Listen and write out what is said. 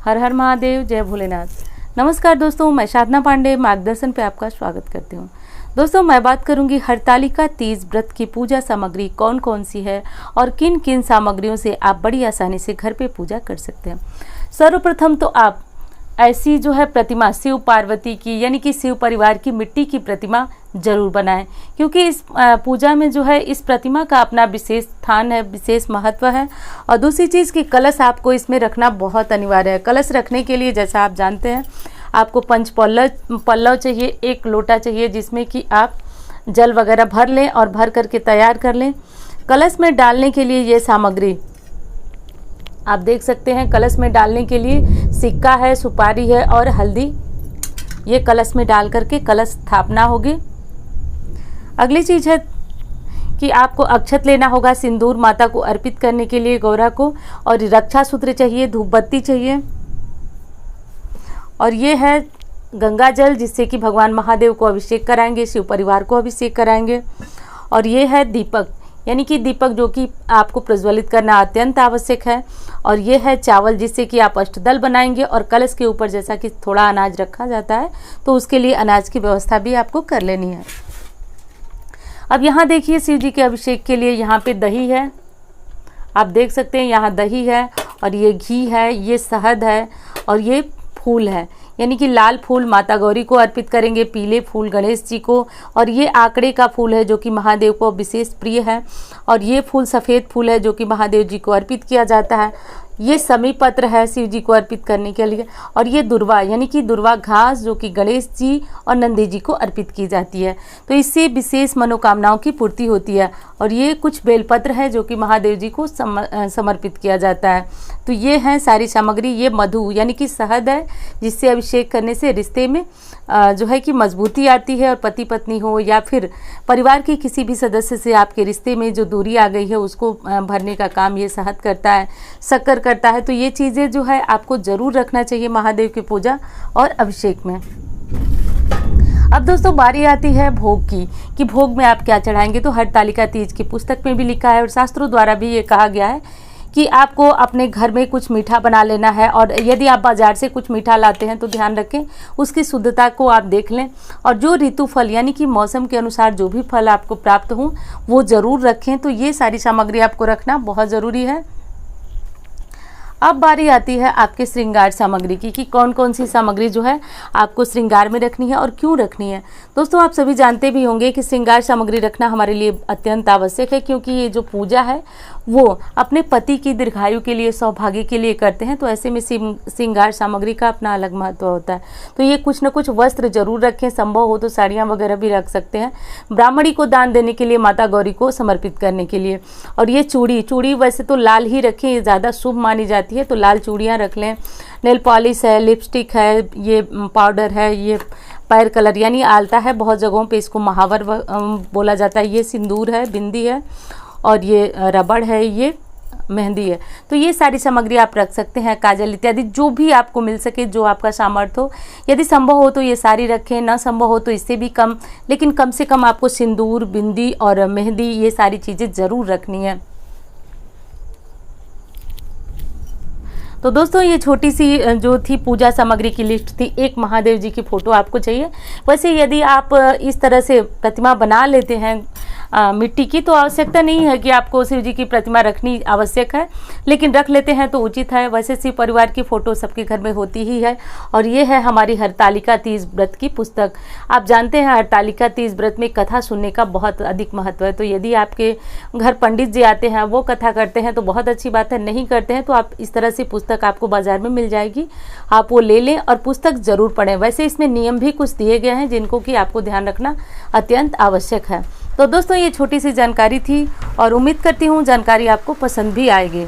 हर हर महादेव, जय भोलेनाथ। नमस्कार दोस्तों, मैं साधना पांडे मार्गदर्शन पे आपका स्वागत करती हूँ। दोस्तों, मैं बात करूंगी हरतालिका तीज व्रत की पूजा सामग्री कौन कौन सी है और किन किन सामग्रियों से आप बड़ी आसानी से घर पे पूजा कर सकते हैं। सर्वप्रथम तो आप ऐसी जो है प्रतिमा शिव पार्वती की यानी कि शिव परिवार की मिट्टी की प्रतिमा जरूर बनाएं, क्योंकि इस पूजा में जो है इस प्रतिमा का अपना विशेष स्थान है, विशेष महत्व है। और दूसरी चीज़ की कलश आपको इसमें रखना बहुत अनिवार्य है। कलश रखने के लिए जैसा आप जानते हैं आपको पंच पल्लव चाहिए, एक लोटा चाहिए जिसमें कि आप जल वगैरह भर लें और भर करके तैयार कर लें। कलश में डालने के लिए ये सामग्री आप देख सकते हैं। कलश में डालने के लिए सिक्का है, सुपारी है और हल्दी, ये कलश में डाल करके कलश स्थापना होगी। अगली चीज़ है कि आपको अक्षत लेना होगा, सिंदूर माता को अर्पित करने के लिए गौरा को, और रक्षा सूत्र चाहिए, धूप बत्ती चाहिए, और ये है गंगा जल जिससे कि भगवान महादेव को अभिषेक कराएंगे, शिव परिवार को अभिषेक कराएंगे। और ये है दीपक, यानी कि दीपक जो कि आपको प्रज्वलित करना अत्यंत आवश्यक है। और ये है चावल जिससे कि आप अष्टदल बनाएंगे। और कलश के ऊपर जैसा कि थोड़ा अनाज रखा जाता है तो उसके लिए अनाज की व्यवस्था भी आपको कर लेनी है। अब यहाँ देखिए शिव जी के अभिषेक के लिए यहाँ पे दही है, आप देख सकते हैं यहाँ दही है, और ये घी है, ये शहद है, और ये फूल है, यानी कि लाल फूल माता गौरी को अर्पित करेंगे, पीले फूल गणेश जी को, और ये आंकड़े का फूल है जो कि महादेव को विशेष प्रिय है, और ये फूल सफ़ेद फूल है जो कि महादेव जी को अर्पित किया जाता है। ये समी पत्र है शिव जी को अर्पित करने के लिए, और ये दुर्वा यानी कि दुर्वा घास जो कि गणेश जी और नंदी जी को अर्पित की जाती है, तो इससे विशेष मनोकामनाओं की पूर्ति होती है। और ये कुछ बेलपत्र है जो कि महादेव जी को समर्पित किया जाता है। तो ये है सारी सामग्री। ये मधु यानी कि शहद है जिससे अभिषेक करने से रिश्ते में जो है कि मजबूती आती है, और पति पत्नी हो या फिर परिवार के किसी भी सदस्य से आपके रिश्ते में जो दूरी आ गई है उसको भरने का काम ये शहद करता है, शक्कर करता है। तो ये चीज़ें जो है आपको ज़रूर रखना चाहिए महादेव की पूजा और अभिषेक में। अब दोस्तों बारी आती है भोग की, कि भोग में आप क्या चढ़ाएंगे। तो हरतालिका तीज की पुस्तक में भी लिखा है और शास्त्रों द्वारा भी ये कहा गया है कि आपको अपने घर में कुछ मीठा बना लेना है, और यदि आप बाज़ार से कुछ मीठा लाते हैं तो ध्यान रखें उसकी शुद्धता को आप देख लें, और जो ऋतु फल यानी कि मौसम के अनुसार जो भी फल आपको प्राप्त हों वो ज़रूर रखें। तो ये सारी सामग्री आपको रखना बहुत ज़रूरी है। अब बारी आती है आपके श्रृंगार सामग्री की, कि कौन कौन सी सामग्री जो है आपको श्रृंगार में रखनी है और क्यों रखनी है। दोस्तों आप सभी जानते भी होंगे कि श्रृंगार सामग्री रखना हमारे लिए अत्यंत आवश्यक है, क्योंकि ये जो पूजा है वो अपने पति की दीर्घायु के लिए, सौभाग्य के लिए करते हैं। तो ऐसे में श्रृंगार सामग्री का अपना अलग महत्व होता है। तो ये कुछ न कुछ वस्त्र जरूर रखें, संभव हो तो साड़ियाँ वगैरह भी रख सकते हैं, ब्राह्मणी को दान देने के लिए, माता गौरी को समर्पित करने के लिए। और ये चूड़ी वैसे तो लाल ही रखें, ये ज़्यादा शुभ मानी जाती है, तो लाल चूड़ियाँ रख लें। नेल पॉलिश है, लिपस्टिक है, ये पाउडर है, ये पैर कलर यानी आलता है, बहुत जगहों पे इसको महावर बोला जाता है। ये सिंदूर है, बिंदी है, और ये रबड़ है, ये मेहंदी है। तो ये सारी सामग्री आप रख सकते हैं, काजल इत्यादि जो भी आपको मिल सके, जो आपका सामर्थ्य हो। यदि संभव हो तो ये सारी रखें, ना संभव हो तो इससे भी कम, लेकिन कम से कम आपको सिंदूर, बिंदी और मेहंदी ये सारी चीज़ें ज़रूर रखनी है। तो दोस्तों ये छोटी सी जो थी पूजा सामग्री की लिस्ट थी। एक महादेव जी की फ़ोटो आपको चाहिए। वैसे यदि आप इस तरह से प्रतिमा बना लेते हैं मिट्टी की, तो आवश्यकता नहीं है कि आपको शिव जी की प्रतिमा रखनी आवश्यक है, लेकिन रख लेते हैं तो उचित है। वैसे शिव परिवार की फ़ोटो सबके घर में होती ही है। और ये है हमारी हरतालिका तीज व्रत की पुस्तक। आप जानते हैं हरतालिका तीज व्रत में कथा सुनने का बहुत अधिक महत्व है। तो यदि आपके घर पंडित जी आते हैं, वो कथा करते हैं तो बहुत अच्छी बात है, नहीं करते हैं तो आप इस तरह से पुस्तक आपको बाजार में मिल जाएगी, आप वो ले लें और पुस्तक ज़रूर पढ़ें। वैसे इसमें नियम भी कुछ दिए गए हैं जिनको कि आपको ध्यान रखना अत्यंत आवश्यक है। तो दोस्तों ये छोटी सी जानकारी थी, और उम्मीद करती हूँ जानकारी आपको पसंद भी आएगी।